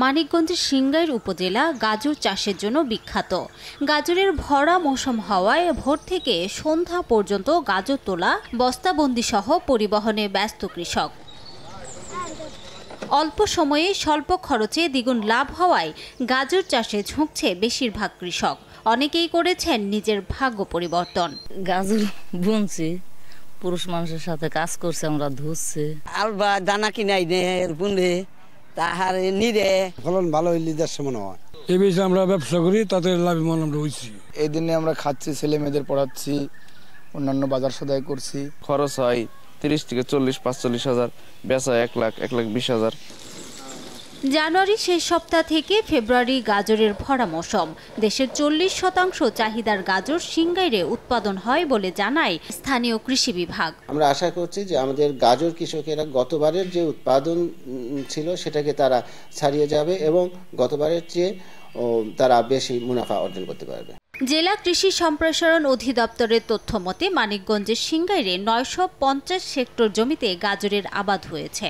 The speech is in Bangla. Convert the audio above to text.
মানিকগঞ্জের সিংগাইর উপজেলা গাজর চাষের জন্য বিখ্যাত। গাজরের ভরা মৌসুম হওয়ায় ভোর থেকে সন্ধ্যা পর্যন্ত গাজর তোলা, বস্তাবন্দি সহ পরিবহনে ব্যস্ত কৃষক। অল্প সময়ে স্বল্প খরচে দ্বিগুণ লাভ হওয়ায় গাজর চাষে ঝুঁকছে বেশিরভাগ কৃষক। অনেকেই করেছেন নিজের ভাগ্য পরিবর্তন। গাজর বুনছি, পুরুষ মানুষের সাথে কাজ করছে, আমরা ধুচ্ছি। আলবা দানা কিনাই নে বুনে তাহার নিরে ফলন ভালো হইলে দেড়শো মনে হয়। এই বিষয়ে আমরা ব্যবসা করি, তাতে লাভবান আমরা হয়েছি। এই দিনে আমরা খাচ্ছি, ছেলে মেয়েদের পড়াচ্ছি, অন্যান্য বাজার সদাই করছি। খরচ হয় 30 থেকে 40-45 হাজার, বেচা 1 লাখ 1,20,000। জানুয়ারি শেষ সপ্তাহ থেকে ফেব্রুয়ারি গাজরের ভরা মৌসুম। দেশের 40% চাহিদার গাজর সিংগাইরে উৎপাদন হয় বলে জানায় স্থানীয় কৃষি বিভাগ। আমরা আশা করছি যে আমাদের গাজর কৃষকেরা গতবারের যে উৎপাদন ছিল সেটাকে তারা ছাড়িয়ে যাবে এবং গতবারের চেয়ে তারা বেশি মুনাফা অর্জন করতে পারবে। জেলা কৃষি সম্প্রসারণ অধিদপ্তরের তথ্য মতে মানিকগঞ্জের সিংগাইরে 950 হেক্টর জমিতে গাজরের আবাদ হয়েছে।